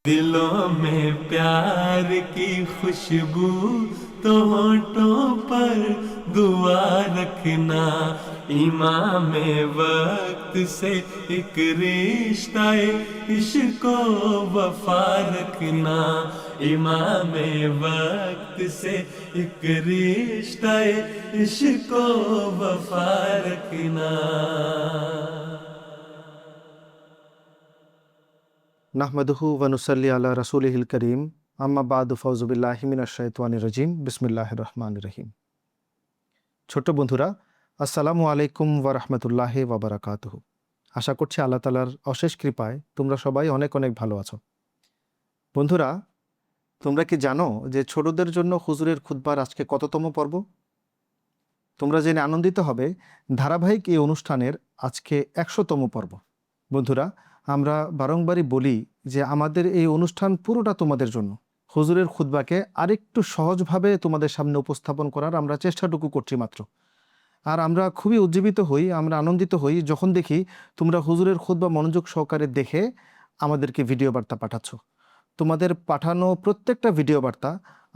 दिलों में प्यार की खुशबू तो होठों पर दुआ रखना, इमाम वक्त से एक रिश्ता इश्को वफा रखना, इमाम वक्त से एक रिश्ता इश्को वफा रखना। নাহমাদুহু ওয়া নুসাল্লি আলা রাসূলিহিল কারীম, আম্মা বা'দু, ফাউযু বিল্লাহি মিনাশ শাইতানির রাজীম, বিসমিল্লাহির রহমানির রহিম। ছোট্ট বন্ধুরা, আসসালামু আলাইকুম ওয়া রাহমাতুল্লাহি ওয়া বারাকাতুহু। আশা করছি আল্লাহ তাআলার অশেষ কৃপায় তোমরা সবাই অনেক অনেক ভালো আছো। বন্ধুরা, তোমরা কি জানো যে ছোটদের জন্য হুজুরের খুতবার আজকে কততম পর্ব? তোমরা জেনে আনন্দিত হবে, ধারাবাহিক এই অনুষ্ঠানের আজকে ১০০তম পর্ব। বন্ধুরা, আমরা বারংবারই বলি যে আমাদের এই অনুষ্ঠান পুরোটা তোমাদের জন্য। হুজুরের খুতবাকে আরেকটু সহজভাবে তোমাদের সামনে উপস্থাপন করার আমরা চেষ্টাটুকু করছি মাত্র। আর আমরা খুবই উজ্জীবিত হই, আমরা আনন্দিত হই যখন দেখি তোমরা হুজুরের খুতবা মনোযোগ সহকারে দেখে আমাদেরকে ভিডিও বার্তা পাঠাচ্ছ। তোমাদের পাঠানো প্রত্যেকটা ভিডিও বার্তা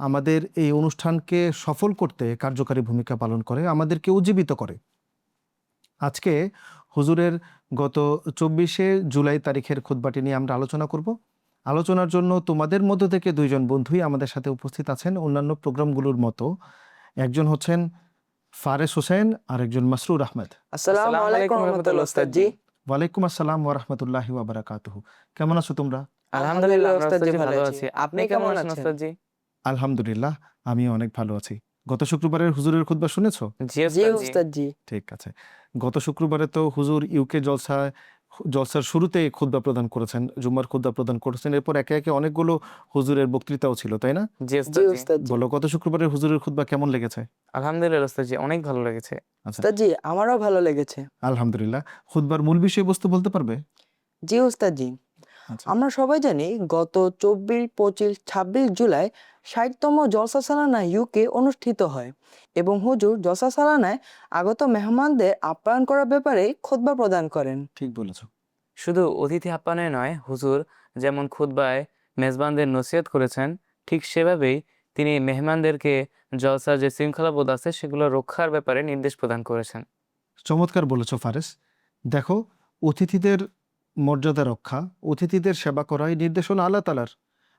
আমাদের এই অনুষ্ঠানকে সফল করতে কার্যকারী ভূমিকা পালন করে, আমাদেরকে উজ্জীবিত করে। আজকে হুজুরের গত ২৪শে জুলাই তারিখের খুতবাটি নিয়ে আমরা আলোচনা করব। আলোচনার জন্য তোমাদের মধ্য থেকে দুইজন বন্ধুই আমাদের সাথে উপস্থিত আছেন। অন্যান্য প্রোগ্রামগুলোর মতো একজন হচ্ছেন ফারেস হোসেন আর একজন মাসরুর আহমেদ। আসসালামু আলাইকুম রহমতুল্লাহ উস্তাদ জি। ওয়ালাইকুম আসসালাম ওয়া রাহমাতুল্লাহি ওয়া বারাকাতুহু। কেমন আছো তোমরা? আলহামদুলিল্লাহ উস্তাদ জি, ভালো আছি। আপনি কেমন আছেন উস্তাদ জি? আলহামদুলিল্লাহ, আমি অনেক ভালো আছি। গত শুক্রবারের হুজুরের খুতবা শুনেছো? জি উস্তাদ জি। ঠিক আছে। গত শুক্রবারে তো হুজুর ইউকে জলসার শুরুতে খুতবা প্রদান করেছেন, জুম্মার খুতবা প্রদান করেছেন। এরপর একে একে অনেকগুলো হুজুরের বক্তৃতাও ছিল, তাই না? জি উস্তাদ জি। বলো, গত শুক্রবারের হুজুরের খুতবা কেমন লেগেছে? আলহামদুলিল্লাহ উস্তাদ জি, অনেক ভালো লেগেছে। আচ্ছা, উস্তাদ জি, আমারও ভালো লেগেছে। আলহামদুলিল্লাহ। খুতবার মূল বিষয়বস্তু বলতে পারবে? জি উস্তাদ জি, আচ্ছা, আমরা সবাই জানি গত ২৪, ২৫, ২৬ জুলাই ৬০তম জলসা সালানা ইউকে অনুষ্ঠিত হয় এবং হুজুর জলসা সালানায় আগত মেহমানদের আপ্যায়ন করার ব্যাপারে খুতবা প্রদান করেন। ঠিক বলেছো। শুধু অতিথি আপ্যায়নে নয়, হুজুর যেমন খুতবায় মেজবানদের নসিহত করেছেন, ঠিক সেভাবেই তিনি মেহমানদেরকে জলসার যে শৃঙ্খলাবোধ আছে সেগুলো রক্ষার ব্যাপারে নির্দেশ প্রদান করেছেন। চমৎকার বলেছো ফারেস। দেখো, অতিথিদের মর্যাদা রক্ষা, অতিথিদের সেবা করাই নির্দেশনা আল্লাহ তাআলার।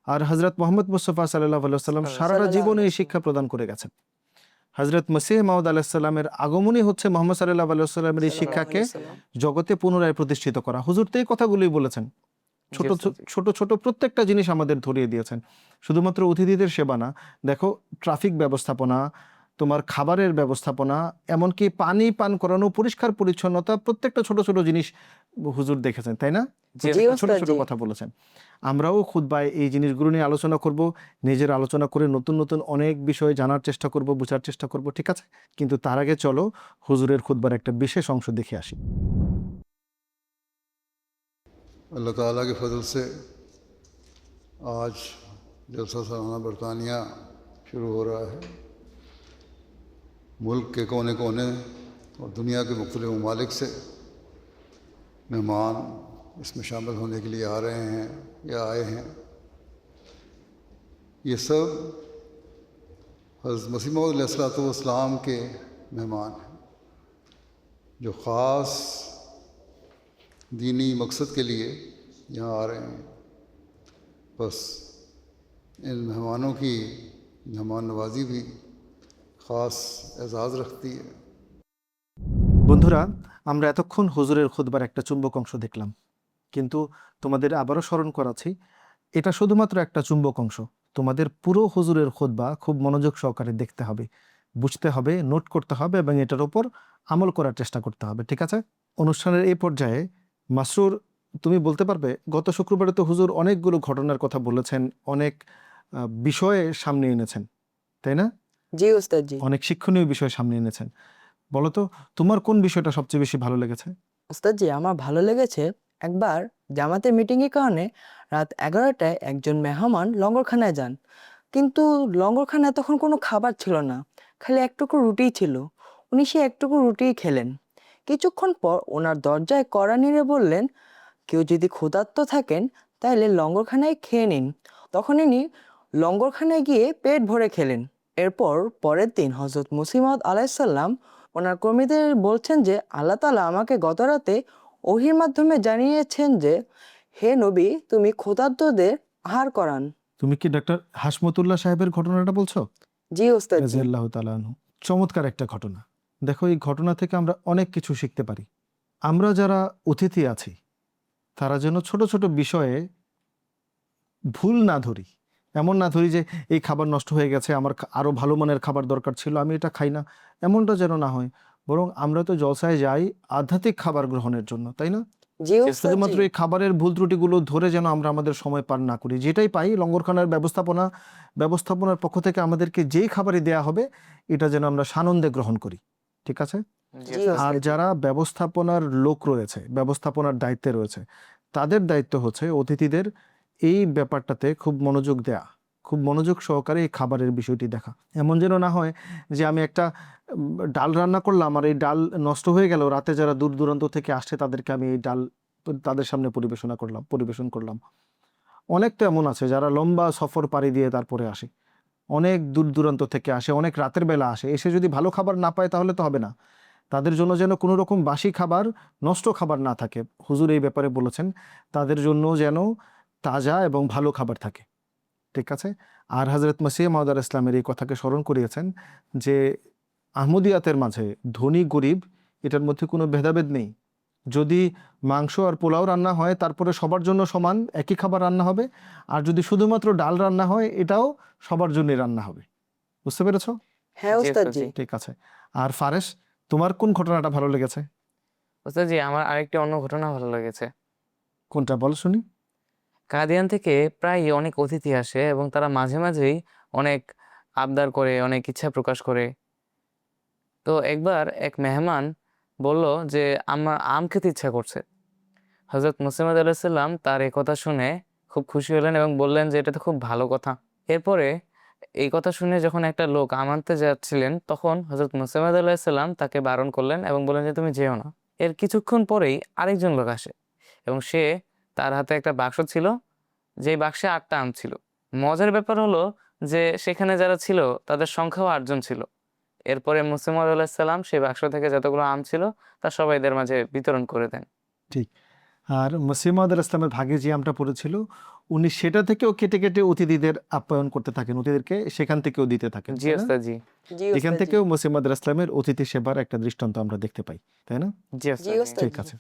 আর হযরত মুহাম্মদ মুস্তাফা সাল্লাল্লাহু আলাইহি ওয়াসাল্লাম সারাটা জীবনে এই শিক্ষা প্রদান করে গেছেন। হযরত মসিহ মাউদ আলাইহিস সালামের আগমনই হচ্ছে মুহাম্মদ সাল্লাল্লাহু আলাইহি ওয়াসাল্লামের এই শিক্ষাকে জগতে পুনরায় প্রতিষ্ঠিত করা। হুজুর তো এই কথাগুলোই বলেছেন। ছোট ছোট ছোট প্রত্যেকটা জিনিস আমাদের ধরিয়ে দিয়েছেন। শুধুমাত্র অতিথিদের সেবা না, দেখো ট্রাফিক ব্যবস্থাপনা, তোমার খাবারের ব্যবস্থাপনা, এমনকি পানি পান করানো, পরিষ্কার পরিচ্ছন্নতা, প্রত্যেকটা ছোট ছোট জিনিস হুজুর দেখেছেন, তাই না? ছোট ছোট কথা বলেছেন। আমরাও খুতবায় এই জিনিসগুলো নিয়ে আলোচনা করব, নিজের আলোচনা করে নতুন নতুন অনেক বিষয় জানার চেষ্টা করব, বোঝার চেষ্টা করব, ঠিক আছে? কিন্তু তার আগে চলো হুজুরের খুতবার একটা বিশেষ অংশ দেখে আসি। अल्लाह ताला के फजल से आज जलसा सालाना बरतानिया शुरू हो रहा है। मुल्क के कोने कोने और दुनिया के मुख्तलिफ ममालिक से मेहमान इसमें शामिल होने के लिए आ रहे हैं या आए हैं। ये सब हज़रत मसीह मौऊद अलैहिस्सलाम के मेहमान हैं जो ख़ास दीनी मकसद के लिए यहाँ आ रहे हैं। बस इन मेहमानों की मेहमान नवाजी भी ख़ास एजाज़ रखती है। বন্ধুরা, আমরা এতক্ষণ হুজুরের খুতবার একটা চুম্বক অংশ দেখলাম, কিন্তু তোমাদের আবারও স্মরণ করাচ্ছি, এটা শুধুমাত্র একটা চুম্বক অংশ। তোমাদের পুরো হুজুরের খুতবা খুব মনোযোগ সহকারে দেখতে হবে, বুঝতে হবে, নোট করতে হবে এবং এটার উপর আমল করার চেষ্টা করতে হবে, ঠিক আছে? অনুষ্ঠানের এই পর্যায়ে মাসরুর, তুমি বলতে পারবে, গত শুক্রবারে তো হুজুর অনেকগুলো ঘটনার কথা বলেছেন, অনেক বিষয়ে সামনে এনেছেন, তাই না? জি উস্তাদ জি। অনেক শিক্ষণীয় বিষয় সামনে এনেছেন। বলো তো, তোমার কোন বিষয়টা সবচেয়ে বেশি ভালো লেগেছে? উস্তাদ জি, আমার ভালো লেগেছে একবার জামাতের মিটিংয়ের কারণে রাত ১১টায় একজন মেহমান লঙ্গরখানায় যান, কিন্তু লঙ্গরখানায় তখন কোনো খাবার ছিল না, খালি একটুকু রুটিই ছিল। উনি সে একটুকু রুটিই খেলেন। কিছুক্ষণ পর ওনার দরজায় কড়া নেড়ে বললেন, কেউ যদি ক্ষুধার্ত থাকেন তাইলে লঙ্গরখানায় খেয়ে নিন। তখন ইনি লঙ্গরখানায় গিয়ে পেট ভরে খেলেন। এরপর পরের দিন হজরত মুসিহ মাউদ আলাইসাল্লাম ওনার কর্মীদের বলছেন যে আল্লাহ তাআলা আমাকে গত রাতে ওহির মাধ্যমে জানিয়েছেন যে, হে নবী, তুমি ক্ষুধার্তদের আহার করান। তুমি কি ডক্টর হাসমতুল্লাহ সাহেবের ঘটনাটা বলছো? জি ওস্তাদ জি। রাদিয়াল্লাহু তাআলা আনহু। চমৎকার একটা ঘটনা। দেখো, এই ঘটনা থেকে আমরা অনেক কিছু শিখতে পারি। আমরা যারা অতিথি আছি তারা যেন ছোট ছোট বিষয়ে ভুল না ধরি। এমন না ধরি যে এই খাবার নষ্ট হয়ে গেছে, আমার আরো ভালো মানের খাবার দরকার ছিল, আমি এটা খাই না, এমনটা যেন না হয়। বরং আমরা তো জলসায় যাই আধ্যাত্মিক খাবার গ্রহণের জন্য, তাই না? জি ওস্তাদ শুধুমাত্র জি। এই খাবারের ভুল ত্রুটিগুলো ধরে যেন আমরা আমাদের সময় পার না করি। যেটাই পাই লঙ্গরখানার ব্যবস্থাপনার পক্ষ থেকে আমাদেরকে যেই খাবারই দেয়া হবে এটা যেন আমরা সানন্দে গ্রহণ করি। ঠিক আছে? জি জি ওস্তাদ। ওস্তাদ আর জি। যারা ব্যবস্থাপনার লোক রয়েছে, ব্যবস্থাপনার দায়িত্বে রয়েছে, তাদের দায়িত্ব হচ্ছে অতিথিদের এই ব্যাপারটাতে খুব মনোযোগ দেয়া, খুব মনোযোগ সহকারে এই খাবারের বিষয়টি দেখা। এমন যেন না হয় যে আমি একটা ডাল রান্না করলাম আর এই ডাল নষ্ট হয়ে গেল, রাতে যারা দূর দূরান্ত থেকে আসছে তাদেরকে আমি এই ডাল তাদের সামনে পরিবেশন করলাম। অনেক তো এমন আছে যারা লম্বা সফর পাড়ি দিয়ে তারপরে আসে, অনেক দূর দূরান্ত থেকে আসে, অনেক রাতের বেলা আসে, এসে যদি ভালো খাবার না পায় তাহলে তো হবে না। তাদের জন্য যেন কোনো রকম বাসি খাবার, নষ্ট খাবার না থাকে। হুজুর এই ব্যাপারে বলেছেন তাদের জন্য যেন তাজা এবং ভালো খাবার থাকে। ঠিক আছে? আর হযরত মসিহ মাউদ আলাইহিস সালামের এই কথাকে স্মরণ করিয়েছেন যে আহমদিয়াতের মাঝে ধনী গরিব এটার মধ্যে কোনো ভেদাভেদ নেই। যদি মাংস আর পোলাও রান্না হয় তারপরে সবার জন্য সমান একই খাবার রান্না হবে, আর যদি শুধুমাত্র ডাল রান্না হয় এটাও সবার জন্যই রান্না হবে। বুঝতে পেরেছো? হ্যাঁ জি ওস্তাদ ওস্তাদ জি। জি। ঠিক আছে। আর ফারেস, তোমার কোন ঘটনাটা ভালো লেগেছে? ওস্তাদ জি, আমার আরেকটি অন্য ঘটনা ভালো লেগেছে। কোনটা বল শুনি। কাদিয়ান থেকে প্রায়ই অনেক অতিথি আসে এবং তারা মাঝে মাঝেই অনেক আবদার করে, অনেক ইচ্ছা প্রকাশ করে। তো একবার এক মেহমান বলল যে আমার আম খেতে ইচ্ছা করছে। হযরত মুসিহ মাউদ আলাইহিস সালাম তার এই কথা শুনে খুব খুশি হলেন এবং বললেন যে এটা তো খুব ভালো কথা। এরপরে এই কথা শুনে যখন একটা লোক আম আনতে যাচ্ছিলেন তখন হযরত মুসিহ মাউদ আলাইহিস সালাম তাকে বারণ করলেন এবং বললেন যে তুমি যেও না। এর কিছুক্ষণ পরেই আরেকজন লোক আসে এবং সে তার হাতে একটা বাক্স ছিল, যেই বাক্সে ৮টা আম ছিল। মজার ব্যাপার হলো যে সেখানে যারা ছিল তাদের সংখ্যাও ৮ জন ছিল। এরপরে মুসিহ মাউদ আলাইহিস সালাম সেই বাক্স থেকে যতগুলো আম ছিল তা সবাইদের মাঝে বিতরণ করে দেন। ঠিক। আর মসিহ মাউদ আলাইহিস সালামের ভাগে যে আমটা পড়েছিল উনি সেটা থেকেও কেটে কেটে অতিথিদের আপ্যায়ন করতে থাকেন, অতিথিদেরকে সেখান থেকেও দিতে থাকেন, জি তাই না? ওস্তাদ জি। জি এখান ওস্তাদ জি। থেকেও মসিহ মাউদ আলাইহিস সালামের অতিথি সেবার একটা দৃষ্টান্ত আমরা দেখতে পাই, তাই না? জি জি ওস্তাদ জি। ওস্তাদ ঠিক জি। আছে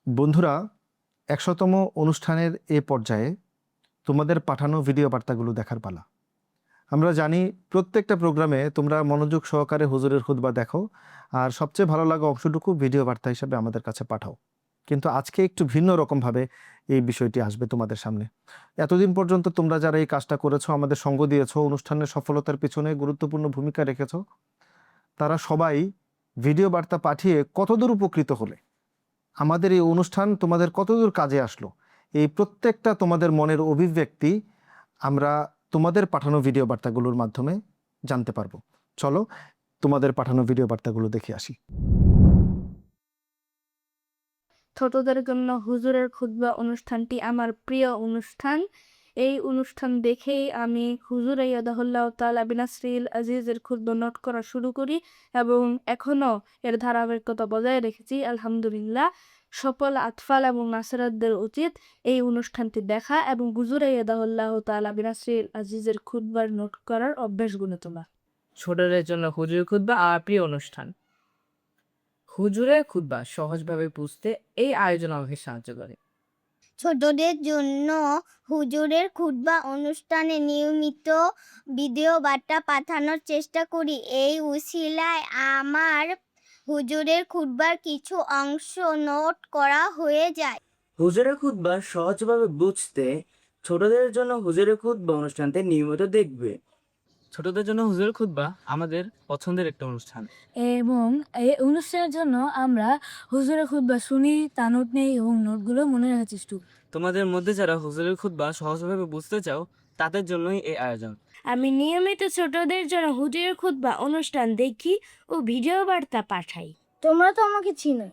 বন্ধুরা, 100তম অনুষ্ঠানের এ পর্যায়ে তোমাদের পাঠানো ভিডিও বার্তাগুলো দেখার পালা। আমরা জানি প্রত্যেকটা প্রোগ্রামে তোমরা মনোযোগ সহকারে হুজুরের খুতবা দেখো আর সবচেয়ে ভালো লাগা অংশটুকু ভিডিও বার্তা হিসাবে আমাদের কাছে পাঠাও। কিন্তু আজকে একটু ভিন্ন রকমভাবে এই বিষয়টি আসবে তোমাদের সামনে। এতদিন পর্যন্ত তোমরা যারা এই কাজটা করেছো, আমাদের সঙ্গ দিয়েছো, অনুষ্ঠানের সফলতার পিছনে গুরুত্বপূর্ণ ভূমিকা রেখেছো, তারা সবাই ভিডিও বার্তা পাঠিয়ে কতদূর উপকৃত হলে, আমাদের এই অনুষ্ঠান তোমাদের কতদূর কাজে আসলো, এই প্রত্যেকটা তোমাদের মনের অভিব্যক্তি আমরা তোমাদের পাঠানো ভিডিও বার্তাগুলোর মাধ্যমে জানতে পারবো। চলো তোমাদের পাঠানো ভিডিও বার্তাগুলো দেখে আসি। ছোটদের জন্য হুজুরের খুতবা অনুষ্ঠানটি আমার প্রিয় অনুষ্ঠান। এই অনুষ্ঠান দেখেই আমি হুজুর আইয়াদাহুল্লাহ তাআলা বিনাসরিল আজিজের খুতবা নোট করা শুরু করি এবং এখনও এর ধারাবাহিকতা বজায় রেখেছি আলহামদুলিল্লাহ। সকল আতফাল এবং নাসিরাতদের উচিত এই অনুষ্ঠানটি দেখা এবং হুজুর আইয়াদাহুল্লাহ তাআলা বিনাসরিল আজিজের খুতবার নোট করার অভ্যাস গড়ে তোলা। ছোটদের জন্য হুজুরের খুতবা আমার প্রিয় অনুষ্ঠান। হুজুরের খুতবা সহজভাবে বুঝতে এই আয়োজন আমাকে সাহায্য করে। ছোটদের জন্য হুজুরের খুতবা অনুষ্ঠানে নিয়মিত ভিডিও বার্তা পাঠানোর চেষ্টা করি। এই উসিলায় আমার হুজুরের খুতবার কিছু অংশ নোট করা হয়ে যায়। হুজুরের খুতবা সহজভাবে বুঝতে ছোটদের জন্য হুজুরের খুতবা অনুষ্ঠানটি নিয়মিত দেখবে। ছোটদের জন্য হুজুরের খুতবা আমাদের পছন্দের একটা অনুষ্ঠান এবং এই অনুষ্ঠানের জন্য আমরা হুজুরের খুতবা শুনি, তা নোট নেই এবং নোটগুলো মনে রাখার চেষ্টা করি। তোমাদের মধ্যে যারা হুজুরের খুতবা সহজভাবে বুঝতে চাও তাদের জন্যই এই আয়োজন। আমি নিয়মিত ছোটদের জন্য হুজুরের খুতবা অনুষ্ঠান দেখি ও ভিডিও বার্তা পাঠাই। তোমরা তো আমাকে চিনো,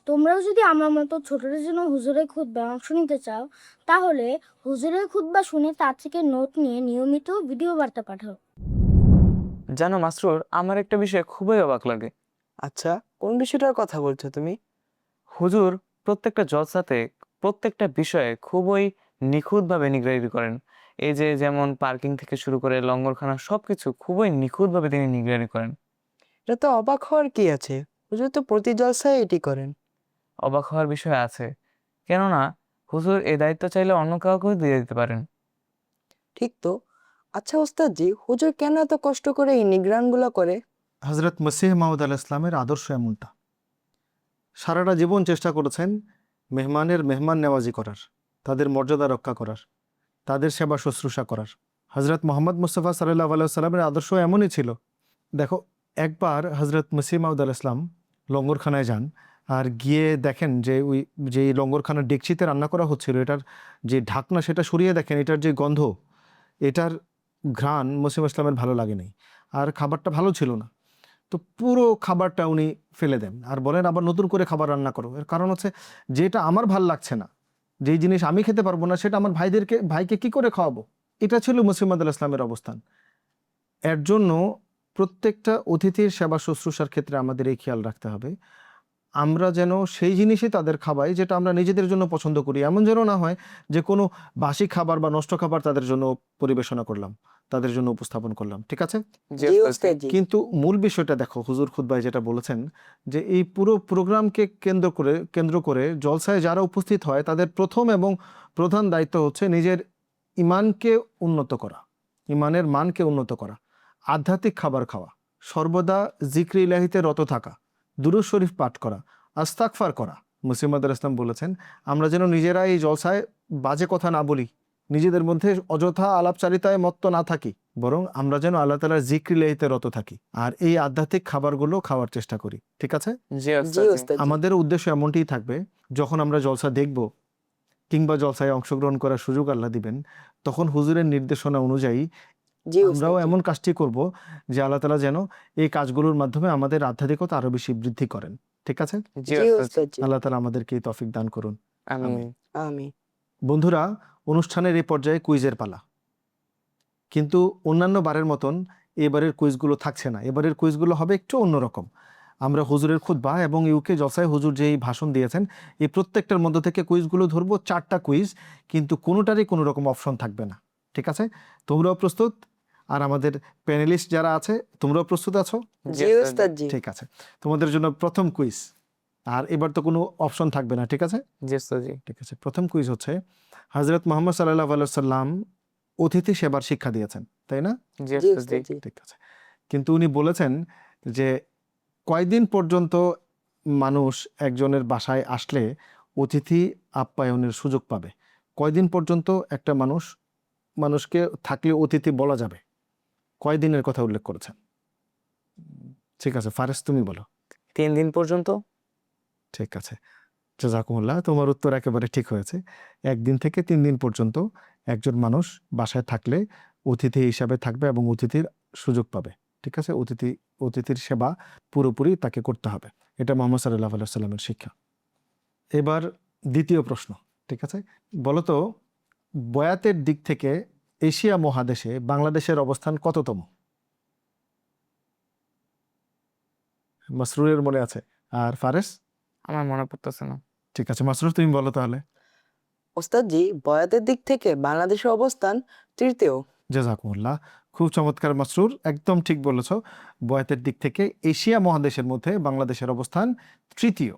তোমরাও যদি আমার মতো ছোটদের জন্য হুজুরের খুতবা অংশ নিতে চাও, তাহলে হুজুরের খুতবা শুনে তার থেকে নোট নিয়ে নিয়মিত ভিডিও বার্তা পাঠাও। জানো মাসরুর, আমার একটা বিষয় খুবই অবাক লাগে। আচ্ছা, কোন বিষয়টার কথা বলছো তুমি? হুজুর প্রত্যেকটা জলসাতে প্রত্যেকটা বিষয়ে খুবই নিখুঁতভাবে নিগরানি করেন। এই যে যেমন পার্কিং থেকে শুরু করে লঙ্গরখানা সবকিছু খুবই নিখুঁতভাবে তিনি নিগরানি করেন। এটা তো অবাক হওয়ার কি আছে, হুজুর তো প্রতি জলসায় এটি করেন। অবাক হওয়ার বিষয় আছে, কেননা হুজুর এই দায়িত্ব চাইলে অন্য কাউকেও দিয়ে দিতে পারেন। ঠিক তো। আচ্ছা ওস্তাদজি, হুজুর কেন এত কষ্ট করে এই নিগ্রানগুলো করে? হজরত মসিহ মাউদ আল ইসলামের আদর্শ এমনটা। সারাটা জীবন চেষ্টা করেছেন মেহমানের মেহমান নেওয়াজি করার, তাদের মর্যাদা রক্ষা করার, তাদের সেবা শুশ্রূষা করার। হজরত মোহাম্মদ মুস্তফা সাল্লাহ আলাইসাল্লামের আদর্শ এমনই ছিল। দেখো, একবার হজরত মসিহ মাউদ আল ইসলাম লঙ্গরখানায় যান, আর গিয়ে দেখেন যে ওই যেই লঙ্গরখানার ডেকচিতে রান্না করা হচ্ছিল, এটার যে ঢাকনা সেটা সরিয়ে দেখেন, এটার যে গন্ধ, এটার ঘ্রাণ মসিহ ইসলামের ভালো লাগেনি, আর খাবারটা ভালো ছিল না। তো পুরো খাবারটা উনি ফেলে দেন আর বলেন আবার নতুন করে খাবার রান্না করো। এর কারণ হচ্ছে, যেটা আমার ভাল লাগছে না, যেই জিনিস আমি খেতে পারবো না, সেটা আমার ভাইকে কি করে খাওয়াবো? এটা ছিল মসিহ মাউদ আল ইসলামের অবস্থান। এর জন্য প্রত্যেকটা অতিথির সেবা শুশ্রূষার ক্ষেত্রে আমাদের এই খেয়াল রাখতে হবে, আমরা যেন সেই জিনিসই তাদের খাওয়াই যেটা আমরা নিজেদের জন্য পছন্দ করি। এমন যেন না হয় যে কোনো বাসি খাবার বা নষ্ট খাবার তাদের জন্য পরিবেশনা করলাম, তাদের জন্য উপস্থাপন করলাম। ঠিক আছে, জি জি ওস্তাদ জি। ওস্তাদজি। কিন্তু মূল বিষয়টা দেখো, হুজুর খুতবায় যেটা বলেছেন যে এই পুরো প্রোগ্রামকে কেন্দ্র করে জলসায় যারা উপস্থিত হয় তাদের প্রথম এবং প্রধান দায়িত্ব হচ্ছে নিজের ইমানকে উন্নত করা, ইমানের মানকে উন্নত করা, আধ্যাত্মিক খাবার খাওয়া, সর্বদা জিক্র ইলাহিতে রত থাকা, দুরূদ শরীফ পাঠ করা, আস্তাগফার করা। মসিহ মাউদ আল ইসলাম বলেছেন আমরা যেন নিজেরা এই জলসায় বাজে কথা না বলি, নিজেদের মধ্যে অযথা আলাপচারিতায় মত্ত না থাকি, বরং আমরা যেন আল্লাহ তাআলার জিক্র ইলাহিতে রত থাকি আর এই আধ্যাত্মিক খাবারগুলো খাওয়ার চেষ্টা করি। ঠিক আছে, জি জি ওস্তাদ জি। ওস্তাদজি। আমাদের উদ্দেশ্য এমনটিই থাকবে, যখন আমরা জলসা দেখব কিংবা জলসায় অংশগ্রহণ করার সুযোগ আল্লাহ দিবেন, তখন হুজুরের নির্দেশনা অনুযায়ী জি আমরাও ওস্তাদজি। এমন কাজটি করব যে আল্লাহ তাআলা যেন এই কাজগুলোর মাধ্যমে আমাদের আধ্যাত্মিকতা আরো বেশি বৃদ্ধি করেন। ঠিক আছে, জি জি ওস্তাদ জি। ওস্তাদজি। আল্লাহ তাআলা আমাদেরকে এই তৌফিক দান করুন। আমিন। আমি বন্ধুরা, অনুষ্ঠানের এই পর্যায়ে কুইজের পালা। কিন্তু অন্যান্য বারের মতন এবারের কুইজগুলো থাকছে না, এবারের কুইজগুলো হবে একটু অন্যরকম। আমরা হুজুরের খুতবা এবং ইউকে জলসায় হুজুর যেই ভাষণ দিয়েছেন, এই প্রত্যেকটার মধ্য থেকে কুইজগুলো ধরবো, 4টা কুইজ, কিন্তু কোনোটারই কোনো রকম অপশন থাকবে না। ঠিক আছে, তোমরাও প্রস্তুত? আর আমাদের প্যানেলিস্ট যারা আছে, তোমরাও প্রস্তুত আছো? জি জি ওস্তাদ জি। ওস্তাদজি। ঠিক আছে, তোমাদের জন্য প্রথম কুইজ, আর এবার তো কোনো অপশন থাকবে না। ঠিক আছে, জি ওস্তাদ জি। ঠিক আছে। প্রথম কুইজ হচ্ছে, হযরত মুহাম্মদ সাল্লাল্লাহু আলাইহি ওয়াসাল্লাম অতিথি সেবার শিক্ষা দিয়েছেন, তাই না? জি জি ওস্তাদ জি। ওস্তাদজি। ঠিক আছে, কিন্তু উনি বলেছেন যে কয়দিন পর্যন্ত মানুষ একজনের বাসায় আসলে অতিথি আপ্যায়নের সুযোগ পাবে? কয়দিন পর্যন্ত একটা মানুষকে থাকলে অতিথি বলা যাবে? কয়দিনের কথা উল্লেখ করেছেন? ঠিক আছে, ফারেস তুমি বলো। 3 দিন পর্যন্ত। ঠিক আছে, জাযাকুমুল্লাহ, তোমার উত্তর একেবারে ঠিক হয়েছে। 1 দিন থেকে 3 দিন পর্যন্ত একজন মানুষ বাসায় থাকলে অতিথি হিসাবে থাকবে এবং অতিথির সুযোগ পাবে। ঠিক আছে, অতিথির সেবা পুরোপুরি তাকে করতে হবে। এটা মুহাম্মদ সাল্লাল্লাহু আলাইহি ওয়াসাল্লামের শিক্ষা। এবার দ্বিতীয় প্রশ্ন। ঠিক আছে, বলো তো, বয়াতের দিক থেকে এশিয়া মহাদেশে বাংলাদেশের অবস্থান কততম? মাসরুরের মনে আছে, আর ফারেস? আমার মনে পড়তেছে না। ঠিক আছে, মাসরুর তুমি বলো তাহলে। ওস্তাদজি, বয়াতের দিক থেকে বাংলাদেশের অবস্থান তৃতীয়। জাযাকুমুল্লাহ, খুব চমৎকার মাসরুর, একদম ঠিক বলেছ। বয়াতের দিক থেকে এশিয়া মহাদেশের মধ্যে বাংলাদেশের অবস্থান তৃতীয়।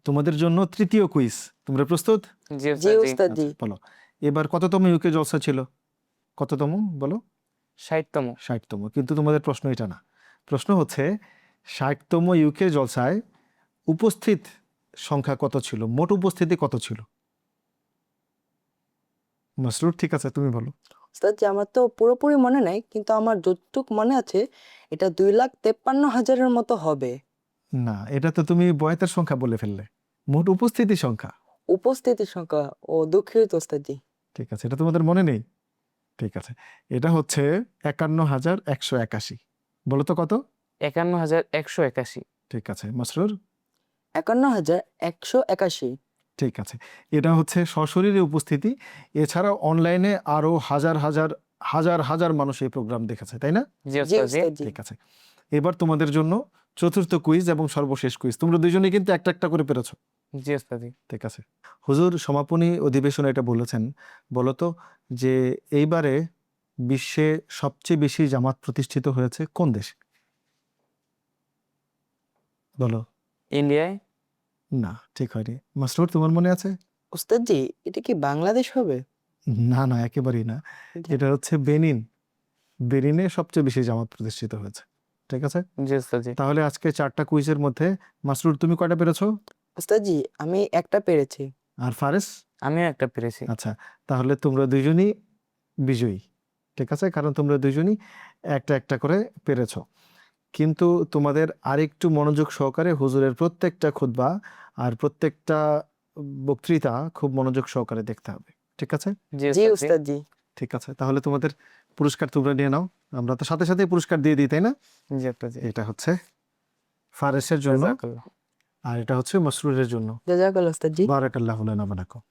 তোমাদের জন্য তৃতীয় কুইজ, তোমরা প্রস্তুত? জি জি ওস্তাদ জি। ওস্তাদজি। আচ্ছা, বলো এবার কততম ইউকে জলসা ছিল? কততম বলো? 60তম। 60তম। কিন্তু তোমাদের প্রশ্ন এটা না, প্রশ্ন হচ্ছে 60তম ইউকে জলসায় উপস্থিত সংখ্যা কত ছিল, মোট উপস্থিতি কত ছিল? মাসরুর, ঠিক আছে, তুমি বলো। ওস্তাদজি, আমার তো পুরোপুরি মনে নাই, কিন্তু আমার যতটুক মনে আছে এটা 2,53,000-এর মতো হবে। না, এটা তো তুমি বয়াতের সংখ্যা বলে ফেললে, মোট উপস্থিতি সংখ্যা। উপস্থিতির সংখ্যা, ও দুঃখিত ওস্তাদজি। ঠিক আছে, এটা তোমাদের মনে নেই? ঠিক আছে, এটা হচ্ছে 51,181। বলো তো কত? 51,181। ঠিক আছে, মাসরুর? 51,181। ঠিক আছে, এটা হচ্ছে সশরীরে উপস্থিতি। এছাড়াও অনলাইনে আরো হাজার হাজার হাজার হাজার মানুষ এই প্রোগ্রাম দেখেছে, তাই না? জি জি ওস্তাদ জি। উস্তাদ জি। ঠিক আছে, এবার তোমাদের জন্য চতুর্থ কুইজ এবং সর্বশেষ কুইজ। তোমরা দুজনেই কিন্তু একটা একটা করে পেরেছো। জি ওস্তাদ জি। ঠিক আছে, হুজুর সমাপনী অধিবেশনে এটা বলেছেন, বলতো যে এইবারে বিশ্বে সবচেয়ে বেশি জামাত প্রতিষ্ঠিত হয়েছে কোন দেশে? বলো। ইন্ডিয়ায়। না, ঠিক হয়নি। মাসরুর, তোমার মনে আছে? উস্তাদ জি, এটা কি বাংলাদেশ হবে? না না, একেবারেই না। এটা হচ্ছে বেনিন। বেনিনে সবচেয়ে বেশি জামাত প্রতিষ্ঠিত হয়েছে। ঠিক আছে, জি ওস্তাদ জি। তাহলে আজকে 4টা কুইজের মধ্যে মাসরুর তুমি কয়টা পেরেছো? উস্তাদ জি, আমি একটা পেরেছি। আর ফারেস? আমিও একটা পেরেছি। আচ্ছা, তাহলে তোমরা দুইজনই বিজয়ী। ঠিক আছে, কারণ তোমরা দুইজনই একটা একটা করে পেরেছো। কিন্তু তোমাদের আরেকটু মনোযোগ সহকারে হুজুরের প্রত্যেকটা খুতবা আর প্রত্যেকটা বক্তৃতা খুব মনোযোগ সহকারে দেখতে হবে। ঠিক আছে? জি জি ওস্তাদ জি। উস্তাদ জি। ঠিক আছে, তাহলে তোমাদের পুরস্কার তোমরা নিয়ে নাও। আমরা তো সাথে সাথে পুরস্কার দিয়ে দিই, তাই না? জি ওস্তাদ জি। এটা হচ্ছে ফারেসের জন্য জাযাকাল্লাহ। আর এটা হচ্ছে মাসরুরের জন্য। জাযাকাল্লাহ উস্তাদ জি। বারাকাল্লাহু লানা ওয়া লাকুম।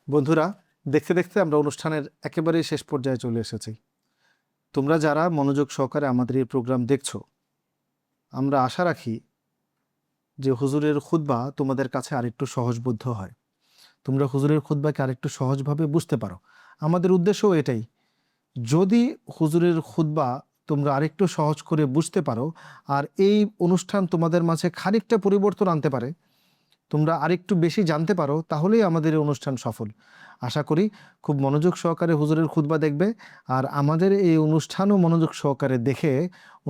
বন্ধুরা, দেখতে দেখতে আমরা অনুষ্ঠানের একেবারেই শেষ পর্যায়ে চলে এসেছি। তোমরা যারা মনোযোগ সহকারে আমাদের এই প্রোগ্রাম দেখছো, আমরা আশা রাখি যে হুজুরের খুতবা তোমাদের কাছে আরেকটু সহজবোধ্য হয়, তোমরা হুজুরের খুতবাকে আরেকটু সহজভাবে বুঝতে পারো। আমাদের উদ্দেশ্যও এটাই। যদি হুজুরের খুতবা তোমরা আরেকটু সহজ করে বুঝতে পারো আর এই অনুষ্ঠান তোমাদের মাঝে খানিকটা পরিবর্তন আনতে পারে, তোমরা আরেকটু বেশি জানতে পারো, তাহলেই আমাদের এই অনুষ্ঠান সফল। আশা করি খুব মনোযোগ সহকারে হুজুরের খুতবা দেখবে আর আমাদের এই অনুষ্ঠানও মনোযোগ সহকারে দেখে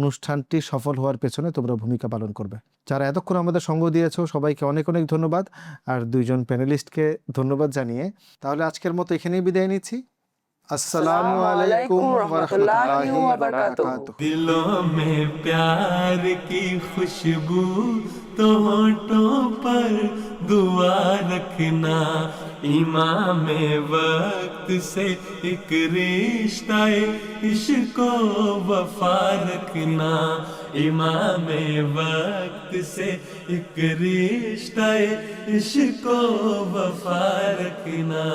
অনুষ্ঠানটি সফল হওয়ার পেছনে তোমরা ভূমিকা পালন করবে। যারা এতক্ষণ আমাদের সঙ্গ দিয়েছো সবাইকে অনেক অনেক ধন্যবাদ, আর দুইজন প্যানেলিস্টকে ধন্যবাদ জানিয়ে তাহলে আজকের মতো এখানেই বিদায় নিচ্ছি। আসসালামু আলাইকুম ওয়া রাহমাতুল্লাহি ওয়া বারাকাতুহু। दिलों में प्यार की खुशबू तो होठों पर दुआ रखना, इमाम वक्त से एक रिश्ता इश्क वफा रखना, इमाम वक्त से एक रिश्ता इश्क वफा रखना।